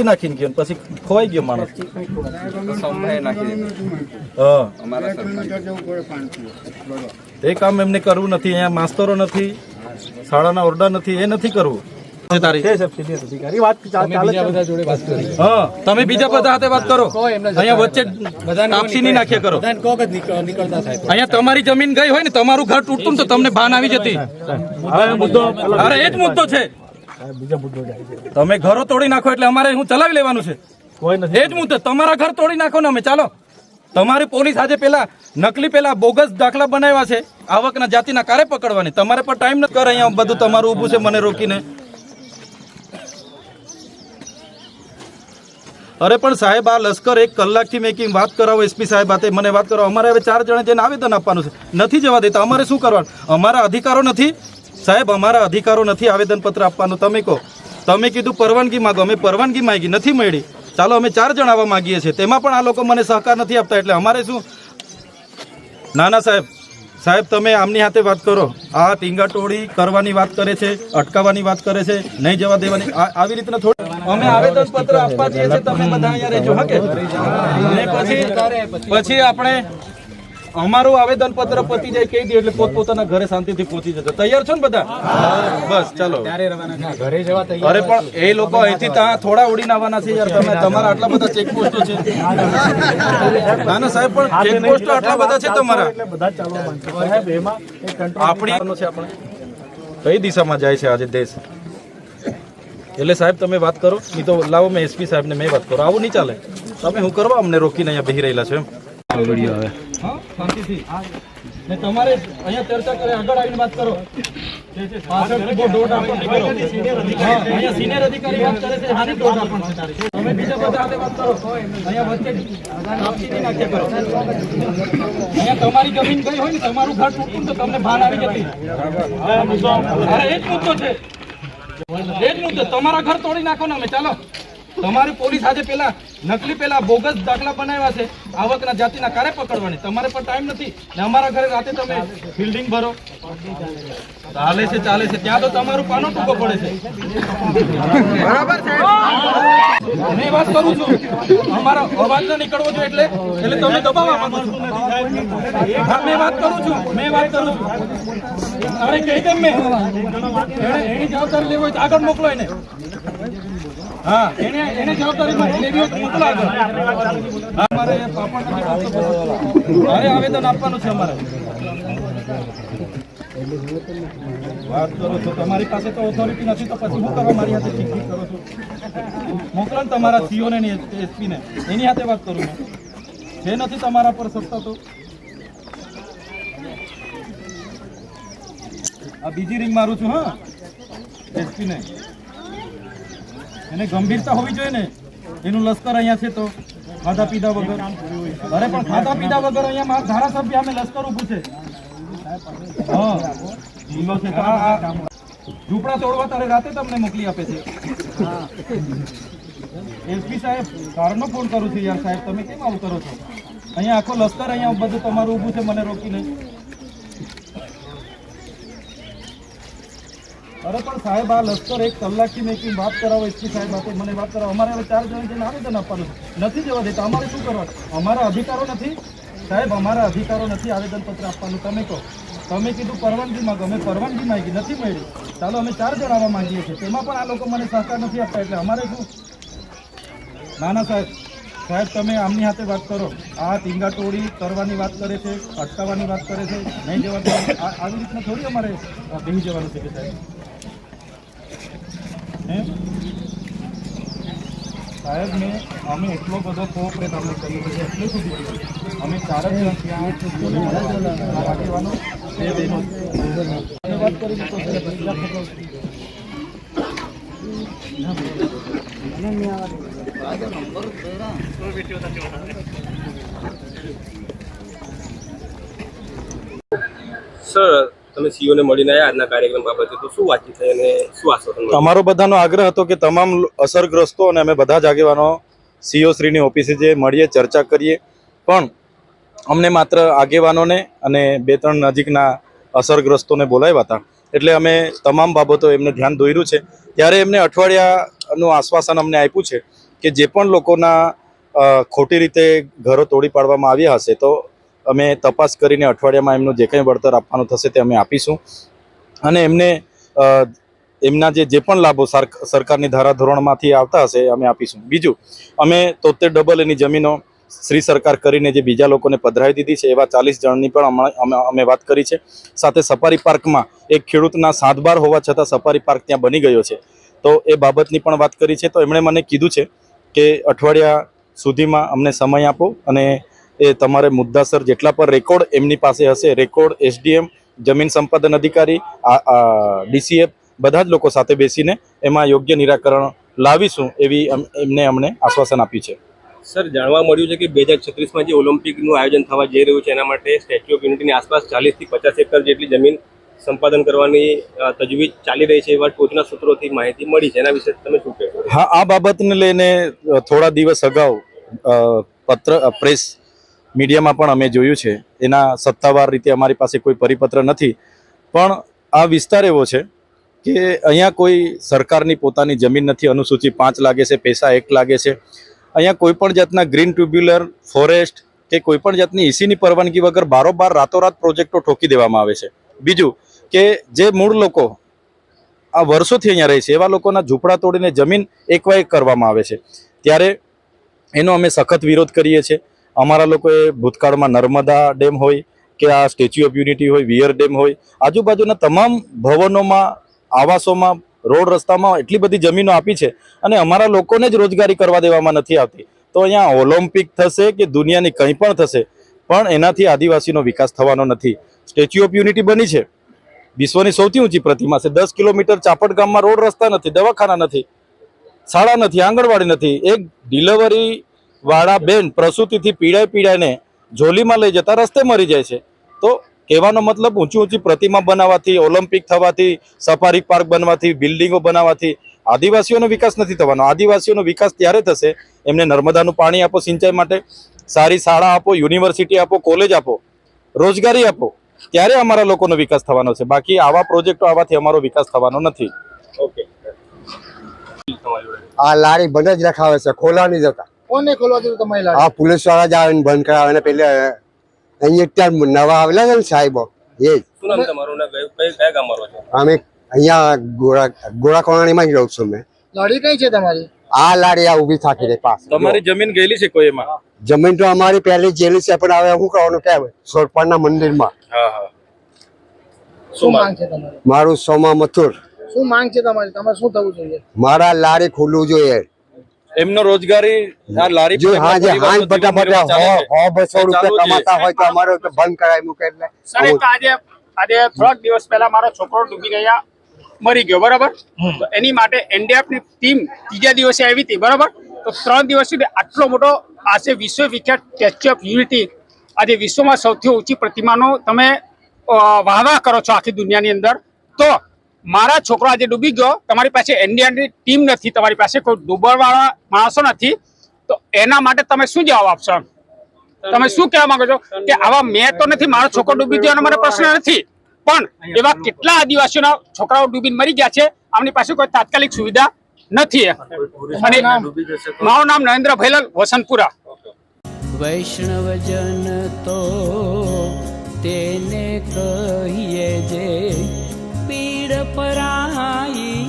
નાખીને ગયો પછી ખોવાઈ ગયો માણસ. એ કામ એમને કરવું નથી. અહીંયા માસ્તરો નથી, શાળાના ઓરડા નથી, એ નથી કરવું. તમે બીજા બધા સાથે વાત કરો. અહીંયા વચ્ચે તાપસી નહીં નાખ્યા કરો. અહીંયા તમારી જમીન ગઈ હોય ને, તમારું ઘર તૂટતું તો તમને ભાન આવી જતી. અરે એ જ મુદ્દો છે. તમે ઘરો તોડી નાખો એટલે અમારે હું ચલાવી લેવાનું છે. એ જ મુદ્દો. તમારા ઘર તોડી નાખો ને અમે ચાલો. તમારી પોલીસ આજે નકલી બોગસ દાખલા બનાવ્યા છે આવકના જાતિના કારે પકડવાની. તમારે પણ ટાઈમ નથી કરે. અહીંયા બધું તમારું ઊભું છે મને રોકીને. અરે પણ સાહેબ, આ લશ્કર 1 કલાકથી મેં વાત કરાવો. એસપી સાહેબ હાથે મને વાત કરો. અમારે હવે 4 જણા જઈને આવેદન આપવાનું છે. નથી જવા દેતા. અમારે શું કરવાનું? અમારા અધિકારો નથી સાહેબ, અમારા અધિકારો નથી આવેદનપત્ર આપવાનું. તમે કહો, તમે કીધું પરવાનગી માંગો. અમે પરવાનગી માંગી, નથી મળી. ચાલો અમે 4 જણ આવવા માંગીએ છીએ. તેમાં પણ આ લોકો મને સહકાર નથી આપતા. એટલે અમારે શું? ના સાહેબ તમે આમની હાથે વાત કરો. આ ટીંગાટોળી કરવાની વાત કરે છે, અટકાવવાની વાત કરે છે, નહીં જવા દેવાની. આવી રીતના થોડી અમે આવેદનપત્ર આપવા જઈએ છીએ. તમે બધા અહીંયા રહેજો. હા કે પછી આપણે અમારું આવેદનપત્ર પતી જાય કહી દે એટલે પોતપોતાના ઘરે શાંતિથી પહોંચી જશે. તૈયાર છો ને બધા? બસ ચાલો. અરે પણ એ લોકો અહીંથી ત્યાં થોડા ઉડીને આવવાના છે યાર. તમે તમારા આટલા બધા ચેકપોસ્ટો છે. ના સાહેબ, પણ ચેકપોસ્ટો આટલા બધા છે તમારા. આપણી કઈ દિશામાં જાય છે આજે દેશ? એટલે સાહેબ તમે વાત કરો. નહીં તો લાવો મેં એસપી સાહેબને મેં વાત કરો. આવું નહીં ચાલે. તમે હું કરવા અમને રોકીને અહીંયા બેસી રહેલા છો એમ? તમારે અહીંયા ચર્ચા કરે, આગળ આવીને વાત કરો. સિનિયર અધિકારી વાત કરે છે. તમે બીજા બધા સાથે વાત કરો. અહીંયા વચ્ચે નાખ્યા કરો. અહીંયા તમારી જમીન ગઈ હોય ને, તમારું ઘર તૂટતું તો તમને ભાન આવી જતી. અરે એ જ મુદ્દો છે. એ જ મુદ્દો. તમારા ઘર તોડી નાખો ને અમે ચાલો. તમારી પોલીસ આજે નકલી બોગસ દાખલા બનાવ્યા છે આવકના જાતિના કારે પકડવાની. તમારે પણ ટાઈમ નથી ને અમારા ઘરે રાતે તમે ફિલ્ડિંગ ભરો. ચાલે છે ત્યાં તો તમારું પાનો ટૂંકો પડે છે. બરાબર છે. મેં વાત કરું છું. અમારો અવાજ ન નીકળવો જોઈએ એટલે તમે દબાવવા માંગો છો. મેં વાત કરું છું. અરે કહી દે મેં એની જવાબદારી લેવી હોય તો આગળ મોકલો એને. હા, એને જવાબદારી મોકલો આગળ. અમારે આવેદન આપવાનું છે. અમારે વાત કરો છો. તમારી પાસે તો ઓથોરિટી નથી તો પછી શું કરવા મારી હાથે ચીકણી કરો છો? મોકલો ને તમારા સીઓ ને એસપી ને, એની હાથે વાત કરું મેં. જે નથી તમારા પર સત્તા તો આ બીજી રિંગ મારું છું. હા, એસપી ને એને ગંભીરતા હોવી જોઈએ ને. એનું લશ્કર અહીંયા છે તો ખાધા પીધા વગર. અરે પણ ખાધા પીધા વગર અહીંયા ધારાસભ્ય અમે લશ્કર ઉભું છે. હા, જિલ્લો છે. ઝૂંપડા તોડવા તારે રાતે તમને મોકલી આપે છે. એસપી સાહેબ, કારનો ફોન કરું છું યાર. સાહેબ તમે કેમ આવું કરો છો? અહીંયા આખો લશ્કર અહીંયા બધું તમારું ઊભું છે મને રોકીને. અરે પણ સાહેબ, આ લશ્કર 1 કલાકથી મેં વાત કરાવો. એસપી સાહેબ હાથે મને વાત કરાવો. અમારે હવે 4 જણ જઈને આવેદન આપવાનું છે. નથી જવા દેતા. અમારે શું કરવાનું? અમારા અધિકારો નથી સાહેબ, અમારા અધિકારો નથી આવેદનપત્ર આપવાનું. તમે કહો, તમે કીધું પરવાનગી માંગો. અમે પરવાનગી માંગી, નથી મળી. ચાલો અમે 4 જણ આવવા માંગીએ છીએ. તેમાં પણ આ લોકો મને સહકાર નથી આપતા. એટલે અમારે શું? ના સાહેબ તમે આમની હાથે વાત કરો. આ ટીંગાટોળી કરવાની વાત કરે છે, અટકાવવાની વાત કરે છે, નહીં જવા દેવાની. આવી રીતના થોડી અમારે બેસી જવાનું છે સાહેબ. સાહેબ અમે એટલો બધો કોઓપરેટ અમે કર્યું છે એટલે સુધી અમે 4 જ આગેવાનો વાત કરી સર, તમે સીઓ ને મળીને આવ્યા આજના કાર્યક્રમ બાબતે, તો શું વાતચીત થઈ અને શું આશ્વાસન? અમારો બધાનો આગ્રહ હતો કે તમામ અસરગ્રસ્તો અને અમે બધા જ આગેવાનો સીઓ શ્રીની ઓફિસે જે મળીએ, ચર્ચા કરીએ. પણ અમને માત્ર આગેવાનોને અને 2-3 નજીકના અસરગ્રસ્તોને બોલાવ્યા હતા. એટલે અમે તમામ બાબતો એમને ધ્યાન દોર્યું છે. ત્યારે એમને અઠવાડિયાનું આશ્વાસન અમને આપ્યું છે કે જે પણ લોકોના ખોટી રીતે ઘરો તોડી પાડવામાં આવ્યા હશે તો અમે તપાસ કરીને અઠવાડિયામાં એમનું જે કંઈ વળતર આપવાનું થશે તે અમે આપીશું. અને એમને એમના જે પણ લાભો સરકારની ધારાધોરણમાંથી આવતા હશે અમે આપીશું. બીજું, અમે 73 ડબલ એની જમીનો શ્રી સરકાર કરીને જે બીજા લોકોને પધરાવી દીધી છે એવા 40 જણની પણ અમે વાત કરી છે. સાથે સફારી પાર્કમાં એક ખેડૂતના 7 બાર હોવા છતાં સફારી પાર્ક ત્યાં બની ગયો છે તો એ બાબતની પણ વાત કરી છે. તો એમણે મને કીધું છે કે અઠવાડિયા સુધીમાં અમને સમય આપો અને એ તમારે મુદ્દાસર જેટલા પર રેકોર્ડ એમની પાસે હશે, રેકોર્ડ, SDM, જમીન સંપાદન અધિકારી, DCF બધા જ લોકો સાથે બેસીને એમાં યોગ્ય નિરાકરણ લાવીશું એવી અમને આશ્વાસન આપ્યું છે. સર, જાણવા મળ્યું છે કે 2036માં જે ઓલિમ્પિકનું આયોજન થવા જઈ રહ્યું છે એના માટે સ્ટેચ્યુ ઓફ યુનિટીની આસપાસ 40 થી 50 એકર જેટલી જમીન સંપાદન કરવાની તજવીજ ચાલી રહી છે એવા ટોચના સૂત્રોથી માહિતી મળી છે. એના વિશે તમે શું કહેશો? હા, આ બાબતને લઈને થોડા દિવસ અગાઉ પ્રેસ મીડિયામાં પણ અમે જોયું છે. એના સત્તાવાર રીતે અમારી પાસે કોઈ પરિપત્ર નથી, પણ આ વિસ્તાર એવો છે કે અહીંયા કોઈ સરકારની પોતાની જમીન નથી. અનુસૂચિ 5 લાગે છે, પૈસા 1 લાગે છે. અહીંયા કોઈ પણ જાતના ગ્રીન ટ્યુબ્યુલર, ફોરેસ્ટ કે કોઈ પણ જાતની ECની પરવાનગી વગર બારોબાર રાતોરાત પ્રોજેક્ટો ઠોકી દેવામાં આવે છે. બીજું કે જે મૂળ લોકો આ વર્ષોથી અહીંયા રહે છે એવા લોકોના ઝૂંપડા તોડીને જમીન એકવાએક કરવામાં આવે છે. ત્યારે એનો અમે સખત વિરોધ કરીએ છીએ. અમારા લોકોએ ભૂતકાળમાં નર્મદા ડેમ હોય કે આ સ્ટેચ્યુ ઓફ યુનિટી હોય, વિયર ડેમ હોય, આજુબાજુના તમામ ભવનોમાં, આવાસોમાં, રોડ રસ્તામાં એટલી બધી જમીનો આપી છે અને અમારા લોકોને જ રોજગારી કરવા દેવામાં નથી આવતી. તો અહીંયા ઓલિમ્પિક થશે કે દુનિયાની કંઈ પણ થશે પણ એનાથી આદિવાસીનો વિકાસ થવાનો નથી. સ્ટેચ્યુ ઓફ યુનિટી બની છે, વિશ્વની સૌથી ઊંચી પ્રતિમા છે. 10 કિલોમીટર ચાપડ ગામમાં રોડ રસ્તા નથી, દવાખાના નથી, શાળા નથી, આંગણવાડી નથી. એક ડિલિવરી વાળા બેન પ્રસૂતિથી પીડાઈને ઝોલીમાં લઈ જતા રસ્તે મરી જાય છે. તો કહેવાનો મતલબ ઊંચી પ્રતિમા બનાવવાથી, ઓલિમ્પિક થવાથી, સફારી પાર્ક બનવાથી, બિલ્ડિંગો બનાવવાથી આદિવાસીઓનો વિકાસ નથી થવાનો. આદિવાસીઓનો વિકાસ ત્યારે થશે એમને નર્મદાનું પાણી આપો સિંચાઈ માટે, સારી શાળા આપો, યુનિવર્સિટી આપો, કોલેજ આપો, રોજગારી આપો, ત્યારે અમારા લોકોનો વિકાસ થવાનો છે. બાકી આવા પ્રોજેક્ટો આવવાથી અમારો વિકાસ થવાનો નથી. ઓકે, આ લારી બંધ જ રખાવે છે, ખોલવા નહીં જતા. કોને ખોલવા દીધું તમારી લારી? આ પોલીસ વાળા જ આવે ને બંધ કરાવે ને પેલે અહીંયા અત્યારે નવા આવેલા છે ને સાહેબો એ જ. શું નામ તમારું ને કયા ગામમાં રહો છો? અમે અહીંયા ગોળા કોલોનીમાં જ રહું છું. મેં લારી કઈ છે તમારી? આ લારી આ ઊભી થાકી રહી પાસ. તમારી જમીન ગયેલી છે કોઈ એમાં? જમીન તો અમારી પહેલી જેલી છે પણ હવે શું કરવાનું કે સોરપાડના મંદિરમાં. હા હા. શું માંગ છે તમારી? મારું સોમા મથુર. શું માંગ છે તમારી? તમારે શું થવું જોઈએ? મારા લારી ખુલ્લું જોઈએ. એમનો રોજગારી આ લારી જો હા જે હાથ બટા 100-200 રૂપિયા કમાતા હોય તો અમારે તો બંધ કરાવી મૂકે. એટલે સાહેબ, આજે થોડાક દિવસ પહેલા મારો છોકરો ડૂબી ગયા મરી ગયો, બરાબર? તો એની માટે NDF ની ટીમ ત્રીજા દિવસે આવી હતી, બરાબર? તો 3 દિવસ સુધી આટલો મોટો આજે વિશ્વ વિખ્યાત સ્ટેચ્યુ ઓફ યુનિટી, આજે વિશ્વમાં સૌથી ઊંચી પ્રતિમાનો તમે વાહવાહ કરો છો આખી દુનિયાની અંદર. તો મારા છોકરો આજે ડૂબી ગયો, તમારી પાસે NDF ની ટીમ નથી, તમારી પાસે કોઈ ડૂબવાવાળા માણસો નથી, તો એના માટે તમે શું જવાબ આપશો? તમે શું કહેવા માંગો છો કે આવા મેં તો નથી, મારો છોકરો ડૂબી ગયો અને મારો પ્રશ્ન નથી, પણ એવા કેટલા આદિવાસીઓના છોકરાઓ ડૂબીને મરી ગયા છે, આમની પાસે કોઈ તાત્કાલિક સુવિધા નથી. અને મારું નામ નરેન્દ્ર ભૈલલ, વસંતપુરા. વૈષ્ણવજન તો તેને કહીએ જે પીડ પરાઈ.